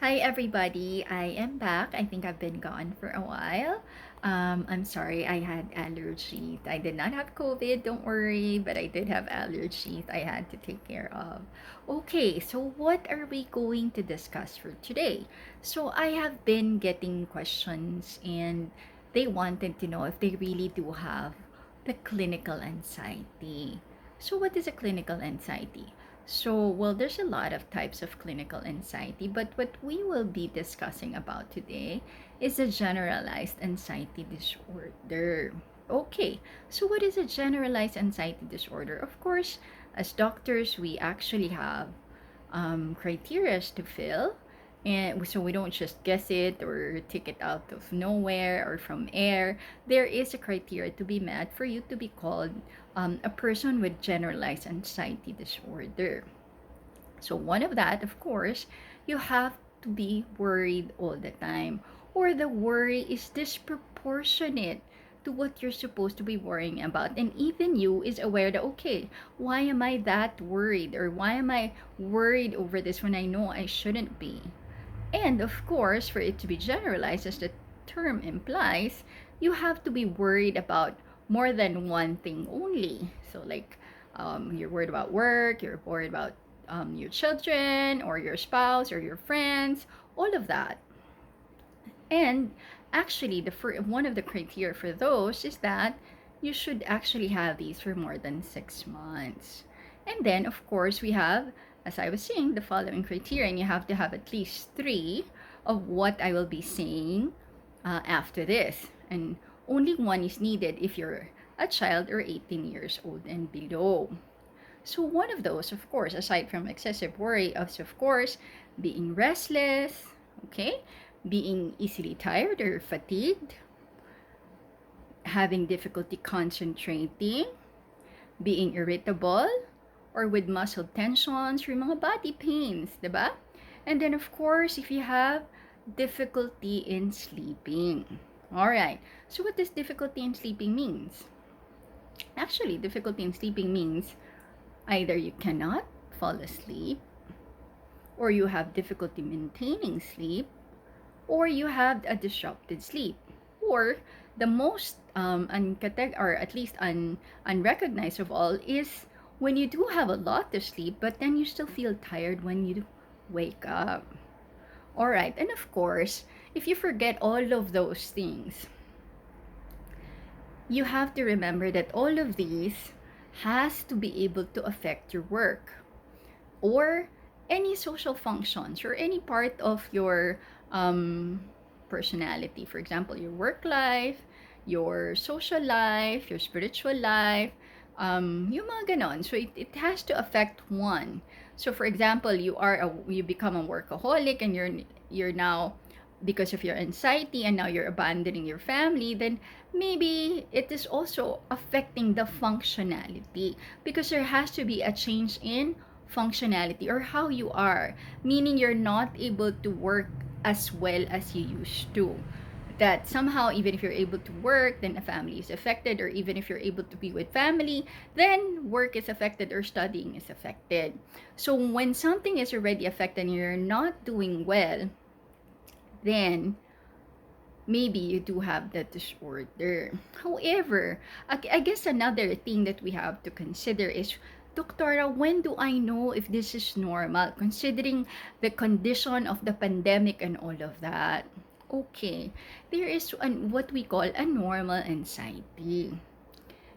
Hi everybody, I am back. I think I've been gone for a while. I'm sorry, I had allergies. I did not have COVID, don't worry, but I did have allergies I had to take care of. Okay, so what are we going to discuss for today? So I have been getting questions and they wanted to know if they really do have the clinical anxiety. So what is a clinical anxiety? So, well, there's a lot of types of clinical anxiety, but what we will be discussing about today is a generalized anxiety disorder. Okay, so what is a generalized anxiety disorder? Of course, as doctors, we actually have criteria to fill. And so we don't just guess it or take it out of nowhere or from air. There is a criteria to be met for you to be called a person with generalized anxiety disorder. So one of that, of course, you have to be worried all the time, or the worry is disproportionate to what you're supposed to be worrying about. And even you is aware that, okay, why am I that worried? Or why am I worried over this when I know I shouldn't be? And of course, for it to be generalized, as the term implies, you have to be worried about more than one thing only. So, like, you're worried about work, you're worried about your children, or your spouse, or your friends, all of that. And actually, one of the criteria for those is that you should actually have these for more than 6 months. And then, of course, we have, as I was saying, the following criteria, and you have to have at least three of what I will be saying after this. And only one is needed if you're a child or 18 years old and below. So one of those, of course, aside from excessive worry, is of course being restless, okay, being easily tired or fatigued, having difficulty concentrating, being irritable, or with muscle tensions or mga body pains, diba? And then of course, if you have difficulty in sleeping. All right. So what does difficulty in sleeping means? Actually, difficulty in sleeping means either you cannot fall asleep, or you have difficulty maintaining sleep, or you have a disrupted sleep, or the most or at least unrecognized of all is when you do have a lot of sleep, but then you still feel tired when you wake up. All right, and of course, if you forget all of those things, you have to remember that all of these has to be able to affect your work or any social functions or any part of your personality. For example, your work life, your social life, your spiritual life, yung mga ganon. So it has to affect one. So for example, you become a workaholic and you're now, because of your anxiety, and now you're abandoning your family, then maybe it is also affecting the functionality, because there has to be a change in functionality or how you are, meaning you're not able to work as well as you used to. That somehow, even if you're able to work, then a family is affected, or even if you're able to be with family, then work is affected or studying is affected. So when something is already affected and you're not doing well, then maybe you do have that disorder. However, I guess another thing that we have to consider is, Doctora, when do I know if this is normal, considering the condition of the pandemic and all of that? Okay, there is what we call a normal anxiety.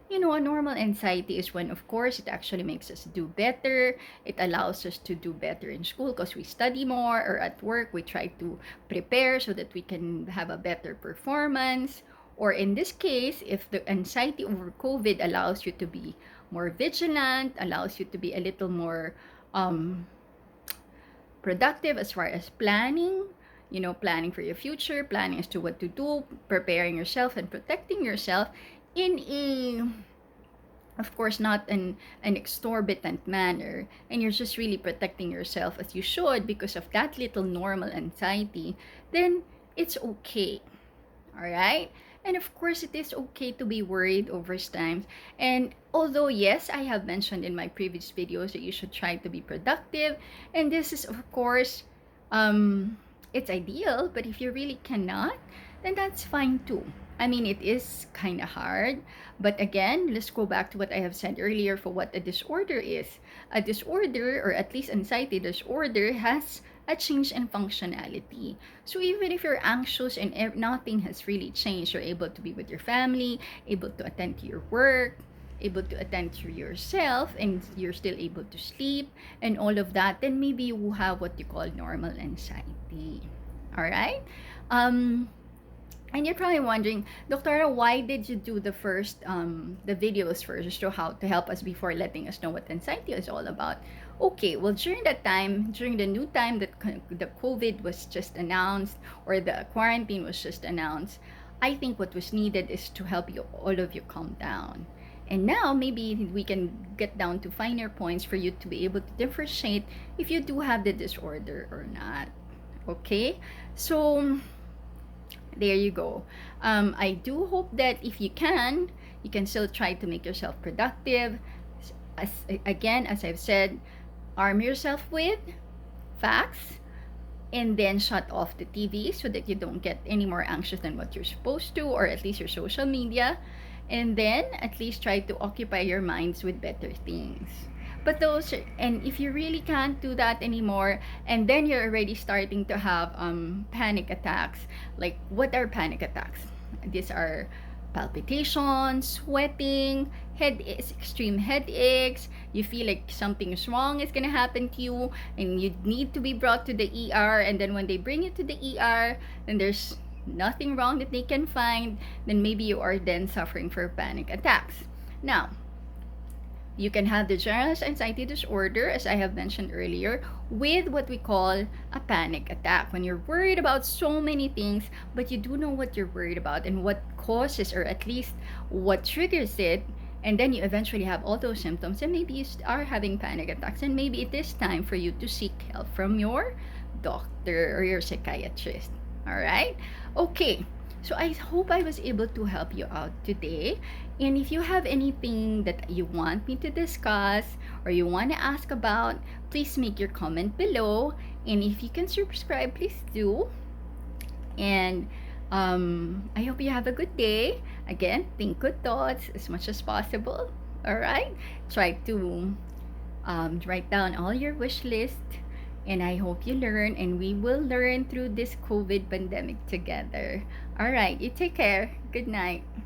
You know, a normal anxiety is when, of course, it actually makes us do better. It allows us to do better in school because we study more, or at work, we try to prepare so that we can have a better performance. Or in this case, if the anxiety over COVID allows you to be more vigilant, allows you to be a little more productive as far as planning, planning for your future, planning as to what to do, preparing yourself and protecting yourself in a, of course, not an exorbitant manner, and you're just really protecting yourself as you should because of that little normal anxiety, then it's okay. All right. And of course, it is okay to be worried over times. And although, yes, I have mentioned in my previous videos that you should try to be productive, and this is, of course, um, It's ideal, but if you really cannot, then that's fine too. I mean, it is kind of hard, but again, let's go back to what I have said earlier for what a disorder is. A disorder, or at least anxiety disorder, has a change in functionality. So even if you're anxious and nothing has really changed, you're able to be with your family, able to attend to your work, able to attend to yourself, and you're still able to sleep and all of that, then maybe you have what you call normal anxiety. All right. Um, and you're probably wondering, Doctora, why did you do the videos first to how to help us before letting us know what anxiety is all about? Okay, well during that time, during the new time that the COVID was just announced or the quarantine was just announced, I think what was needed is to help you all of you calm down. And now maybe we can get down to finer points for you to be able to differentiate if you do have the disorder or not. Okay? So there you go. I do hope that if you can still try to make yourself productive. As again, as I've said, arm yourself with facts and then shut off the TV so that you don't get any more anxious than what you're supposed to, or at least your social media. And then at least try to occupy your minds with better things. But those, and if you really can't do that anymore, and then you're already starting to have panic attacks, like what are panic attacks? These are palpitations, sweating, headaches, extreme headaches. You feel like something is wrong is gonna happen to you, and you need to be brought to the ER. And then when they bring you to the ER, then there's nothing wrong that they can find. Then maybe you are then suffering for panic attacks. Now, you can have the generalized anxiety disorder, as I have mentioned earlier, with what we call a panic attack. When you're worried about so many things, but you do know what you're worried about and what causes, or at least what triggers it, and then you eventually have all those symptoms, and maybe you are having panic attacks, and maybe it is time for you to seek help from your doctor or your psychiatrist. All right? Okay. So I hope I was able to help you out today. And if you have anything that you want me to discuss or you want to ask about, please make your comment below. And if you can subscribe, please do. And I hope you have a good day. Again, think good thoughts as much as possible. All right? Try to write down all your wish list. And I hope you learn, and we will learn through this COVID pandemic together. All right, you take care. Good night.